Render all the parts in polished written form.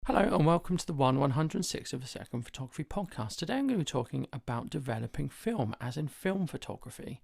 Hello and welcome to the 106 of a Second Photography podcast. Today I'm going to be talking about developing film, as in film photography.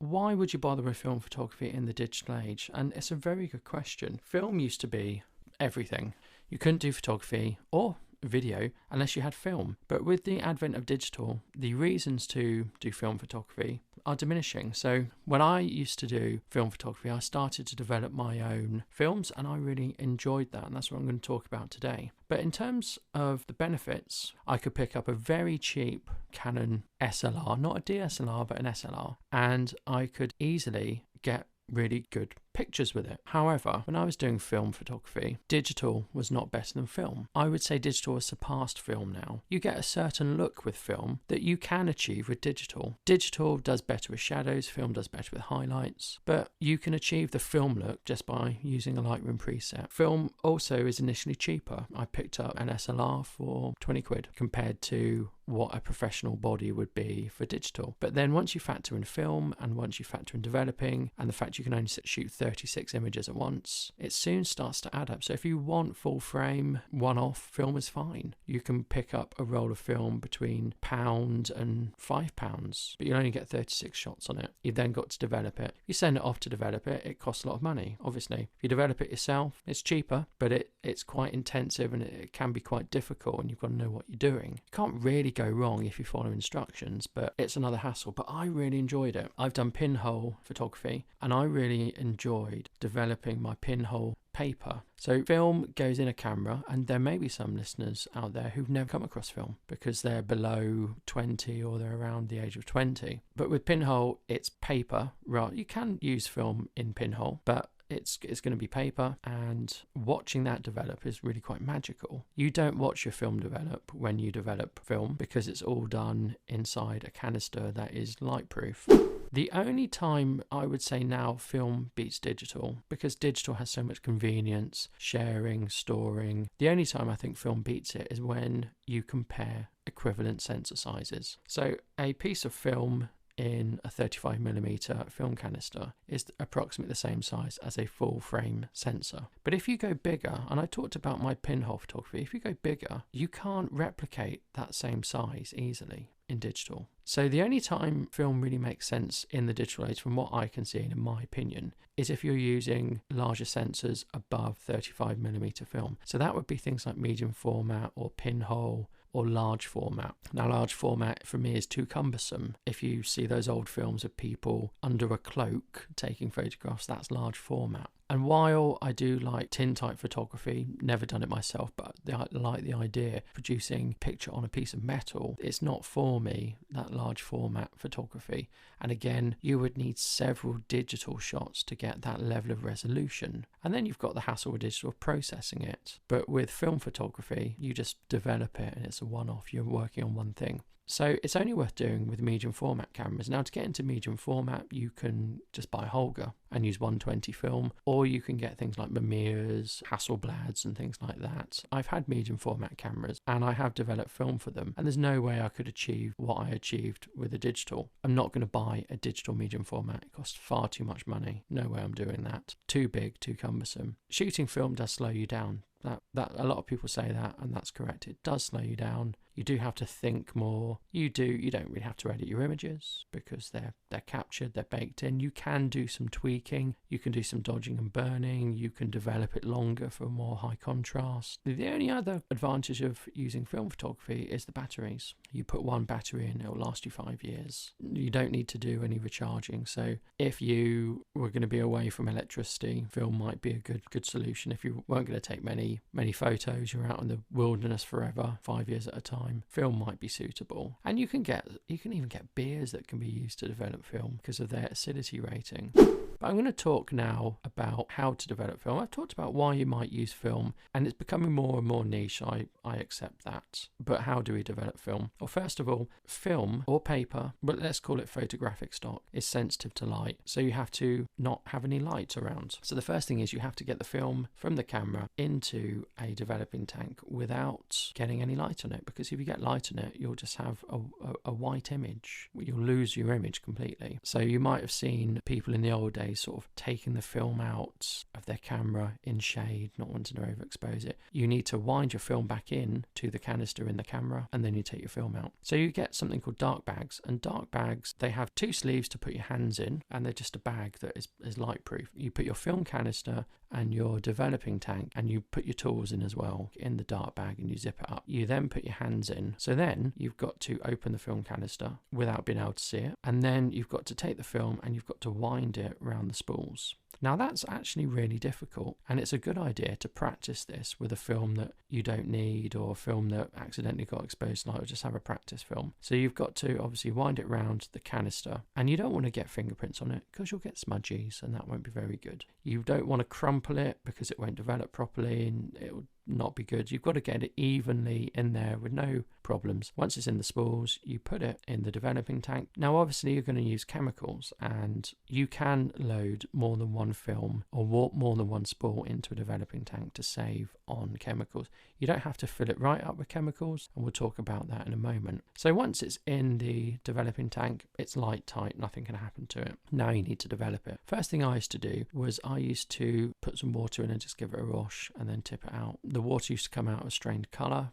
Why would you bother with film photography in the digital age? And it's a very good question. Film used to be everything. You couldn't do photography or video unless you had film. But with the advent of digital, the reasons to do film photography are diminishing. So when I used to do film photography, I started to develop my own films and I really enjoyed that, and that's what I'm going to talk about today. But in terms of the benefits, I could pick up a very cheap Canon SLR, not a DSLR but an SLR, and I could easily get really good pictures with it. However, when I was doing film photography, digital was not better than film. I would say digital has surpassed film now. You get a certain look with film that you can achieve with digital. Digital does better with shadows, film does better with highlights, but you can achieve the film look just by using a Lightroom preset. Film also is initially cheaper. I picked up an SLR for 20 quid compared to what a professional body would be for digital. But then once you factor in film and once you factor in developing and the fact you can only shoot 36 images at once, it soon starts to add up. So if you want full frame, one-off, film is fine. You can pick up a roll of film between £1 and £5, but you only get 36 shots on it. You've then got to develop it. If you send it off to develop it, it costs a lot of money, obviously. If you develop it yourself, it's cheaper, but it's quite intensive and it can be quite difficult and you've got to know what you're doing. You can't really go wrong if you follow instructions, but it's another hassle. But I really enjoyed it. I've done pinhole photography and I really enjoyed developing my pinhole paper. So film goes in a camera, and there may be some listeners out there who've never come across film because they're below 20 or they're around the age of 20. But with pinhole, it's paper. Right, you can use film in pinhole, but it's going to be paper, and watching that develop is really quite magical. You don't watch your film develop when you develop film because it's all done inside a canister that is lightproof. The only time I would say now film beats digital, because digital has so much convenience, sharing, storing. The only time I think film beats it is when you compare equivalent sensor sizes. So a piece of film in a 35mm film canister is approximately the same size as a full frame sensor. But if you go bigger, and I talked about my pinhole photography, if you go bigger, you can't replicate that same size easily in digital. So the only time film really makes sense in the digital age, from what I can see, and in my opinion, is if you're using larger sensors above 35mm film. So that would be things like medium format or pinhole or large format. Now, large format for me is too cumbersome. If you see those old films of people under a cloak taking photographs, that's large format. And while I do like tintype photography, never done it myself, but I like the idea of producing picture on a piece of metal, it's not for me, that large format photography. And again, you would need several digital shots to get that level of resolution. And then you've got the hassle with digital processing it. But with film photography, you just develop it and it's a one-off. You're working on one thing. So it's only worth doing with medium format cameras. Now, to get into medium format, you can just buy Holga and use 120 film, or you can get things like Mamiya's, Hasselblads and things like that. I've had medium format cameras and I have developed film for them, and there's no way I could achieve what I achieved with a digital. I'm not going to buy a digital medium format. It costs far too much money. No way I'm doing that. Too big, too cumbersome. Shooting film does slow you down. That a lot of people say that, and that's correct. It does slow you down. You do have to think more. You don't really have to edit your images because they're captured, they're baked in. You can do some tweaking, you can do some dodging and burning, you can develop it longer for more high contrast. The only other advantage of using film photography is the batteries. You put one battery in, it'll last you 5 years. You don't need to do any recharging. So if you were going to be away from electricity, film might be a good solution. If you weren't going to take many photos, you're out in the wilderness forever, 5 years at a time, film might be suitable. And you can even get beers that can be used to develop film because of their acidity rating. But I'm going to talk now about how to develop film. I've talked about why you might use film, and it's becoming more and more niche. I accept that. But how do we develop film? Well, first of all, film or paper, but let's call it photographic stock, is sensitive to light. So you have to not have any light around. So the first thing is you have to get the film from the camera into a developing tank without getting any light on it, because if you get light on it, you'll just have a white image. You'll lose your image completely. So you might have seen people in the old days sort of taking the film out of their camera in shade, not wanting to overexpose it. You need to wind your film back in to the canister in the camera, and then you take your film out. So you get something called dark bags, and dark bags, they have 2 sleeves to put your hands in, and they're just a bag that is light proof. You put your film canister and your developing tank, and you put your tools in as well in the dark bag, and you zip it up. You then put your hands in. So then you've got to open the film canister without being able to see it, and then you've got to take the film and you've got to wind it around the spools. Now that's actually really difficult, and it's a good idea to practice this with a film that you don't need, or a film that accidentally got exposed to light, or just have a practice film. So you've got to obviously wind it around the canister, and you don't want to get fingerprints on it because you'll get smudgies and that won't be very good. You don't want to crumple it because it won't develop properly and it will not be good. You've got to get it evenly in there with no problems. Once it's in the spools, you put it in the developing tank. Now obviously you're going to use chemicals, and you can load more than one film or warp more than one spool into a developing tank to save on chemicals. You don't have to fill it right up with chemicals, and we'll talk about that in a moment. So once it's in the developing tank, it's light tight, nothing can happen to it. Now you need to develop it. First thing I used to do was I used to put some water in and just give it a wash and then tip it out. The water used to come out of strained colour.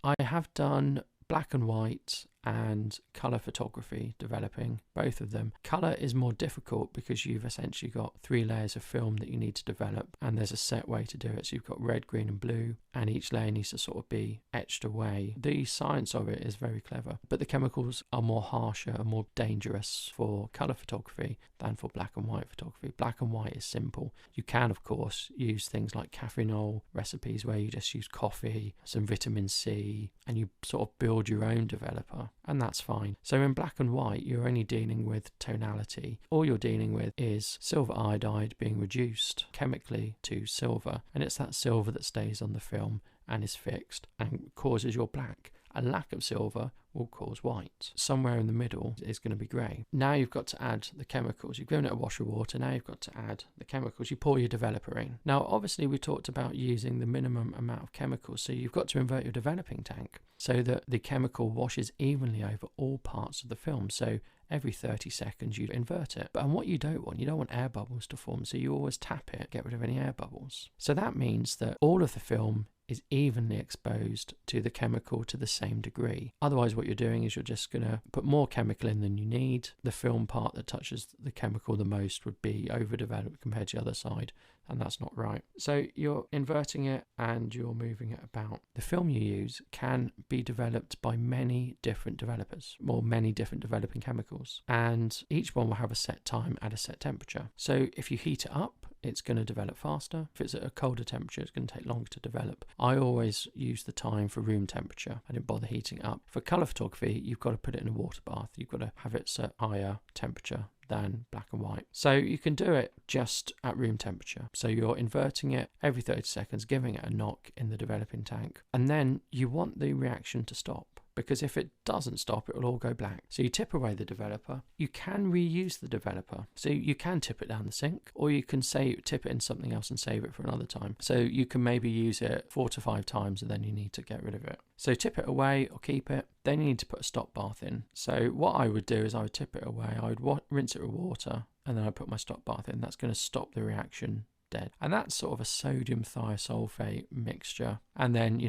I have done black and white and colour photography developing, both of them. Colour is more difficult because you've essentially got 3 layers of film that you need to develop, and there's a set way to do it. So you've got red, green and blue, and each layer needs to sort of be etched away. The science of it is very clever, but the chemicals are more harsher and more dangerous for colour photography than for black and white photography. Black and white is simple. You can of course use things like caffeinol recipes where you just use coffee, some vitamin C, and you sort of build your own developer, and that's fine. So in black and white, you're only dealing with tonality. All you're dealing with is silver iodide being reduced chemically to silver, and it's that silver that stays on the film and is fixed and causes your black. A lack of silver will cause white. Somewhere in the middle is going to be grey. Now you've got to add the chemicals. You've given it a wash of water. Now you've got to add the chemicals. You pour your developer in. Now obviously we talked about using the minimum amount of chemicals, so you've got to invert your developing tank so that the chemical washes evenly over all parts of the film. So every 30 seconds you invert it. And what you don't want air bubbles to form, so you always tap it, get rid of any air bubbles. So that means that all of the film is evenly exposed to the chemical to the same degree. Otherwise what you're doing is you're just going to put more chemical in than you need. The film part that touches the chemical the most would be overdeveloped compared to the other side, and that's not right. So you're inverting it and you're moving it about. The film you use can be developed by many different developers, or many different developing chemicals, and each one will have a set time at a set temperature. So if you heat it up, it's going to develop faster. If it's at a colder temperature, it's going to take longer to develop. I always use the time for room temperature. I didn't bother heating it up. For colour photography, you've got to put it in a water bath. You've got to have it set higher temperature than black and white. So you can do it just at room temperature. So you're inverting it every 30 seconds, giving it a knock in the developing tank, and then you want the reaction to stop, because if it doesn't stop, it will all go black. So you tip away the developer. You can reuse the developer. So you can tip it down the sink, or you can tip it in something else and save it for another time. So you can maybe use it 4 to 5 times and then you need to get rid of it. So tip it away or keep it. Then you need to put a stop bath in. So what I would do is I would tip it away. I would rinse it with water, and then I put my stop bath in. That's going to stop the reaction dead. And that's sort of a sodium thiosulfate mixture. And then,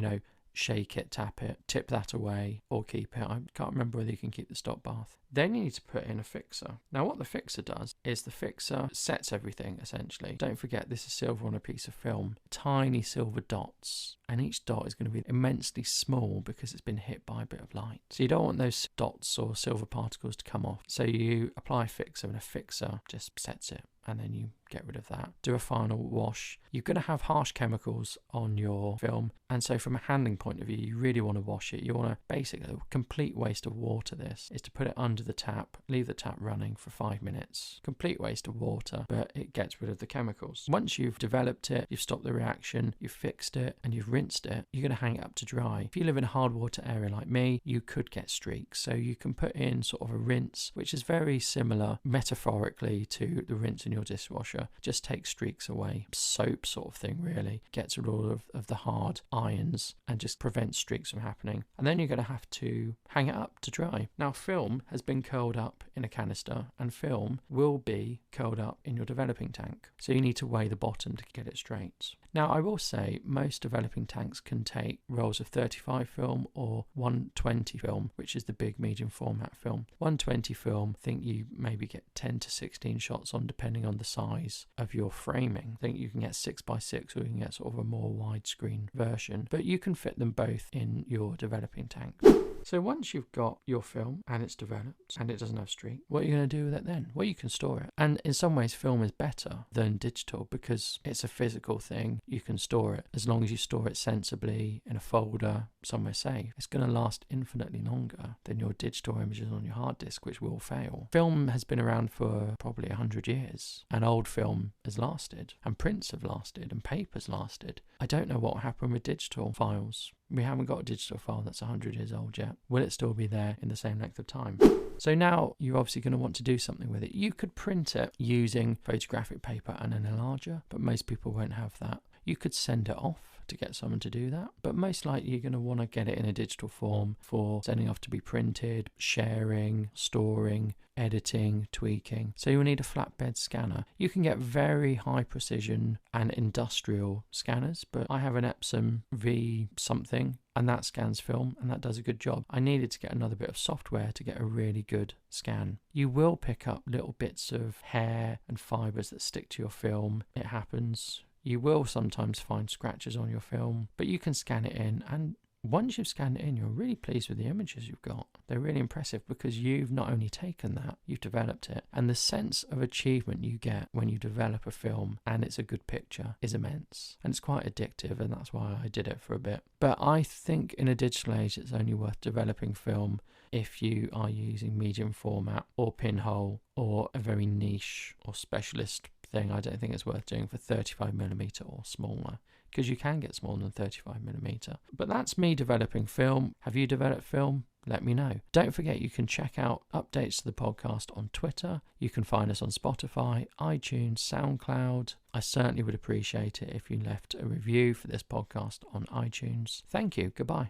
shake it, tap it, tip that away or keep it. I can't remember whether you can keep the stop bath. Then you need to put in a fixer. Now what the fixer does is the fixer sets everything essentially. Don't forget this is silver on a piece of film. Tiny silver dots, and each dot is going to be immensely small because it's been hit by a bit of light. So you don't want those dots or silver particles to come off. So you apply a fixer, and a fixer just sets it, and then you get rid of that. Do a final wash. You're going to have harsh chemicals on your film, and so from a handling point of view, you really want to wash it. You want to basically, a complete waste of water this is to put it under the tap, leave the tap running for 5 minutes. Complete waste of water, but it gets rid of the chemicals. Once you've developed it, you've stopped the reaction, you've fixed it, and you've rinsed it, you're going to hang it up to dry. If you live in a hard water area like me, you could get streaks. So you can put in sort of a rinse, which is very similar metaphorically to the rinse in your dishwasher. Just takes streaks away. Soap sort of thing, really. Gets rid of all of the hard ions and just prevents streaks from happening. And then you're going to have to hang it up to dry. Now, film has been curled up in a canister, and film will be curled up in your developing tank. So you need to weigh the bottom to get it straight. Now, I will say most developing tanks can take rolls of 35 film or 120 film, which is the big medium format film. 120 film, I think you maybe get 10 to 16 shots on, depending on the size of your framing. I think you can get 6x6, or you can get sort of a more widescreen version, but you can fit them both in your developing tank. So once you've got your film and it's developed and it doesn't have streak, what are you going to do with it then? Well, you can store it. And in some ways, film is better than digital because it's a physical thing. You can store it as long as you store it sensibly in a folder, somewhere safe. It's going to last infinitely longer than your digital images on your hard disk, which will fail. Film has been around for probably 100 years, and old film has lasted, and prints have lasted, and paper's lasted. I don't know what will happen with digital files. We haven't got a digital file that's 100 years old yet. Will it still be there in the same length of time? So now you're obviously going to want to do something with it. You could print it using photographic paper and an enlarger, but most people won't have that. You could send it off to get someone to do that, but most likely you're going to want to get it in a digital form for sending off to be printed, sharing, storing, editing, tweaking. So you'll need a flatbed scanner. You can get very high precision and industrial scanners, but I have an Epson V something, and that scans film, and that does a good job. I needed to get another bit of software to get a really good scan. You will pick up little bits of hair and fibers that stick to your film. It happens. You will sometimes find scratches on your film, but you can scan it in, and once you've scanned it in, you're really pleased with the images you've got. They're really impressive because you've not only taken that, you've developed it. And the sense of achievement you get when you develop a film and it's a good picture is immense. And it's quite addictive, and that's why I did it for a bit. But I think in a digital age, it's only worth developing film if you are using medium format or pinhole or a very niche or specialist thing. I don't think it's worth doing for 35mm or smaller, because you can get smaller than 35mm. But that's me developing film. Have you developed film? Let me know. Don't forget, you can check out updates to the podcast on Twitter. You can find us on Spotify, iTunes, SoundCloud. I certainly would appreciate it if you left a review for this podcast on iTunes. Thank you. Goodbye.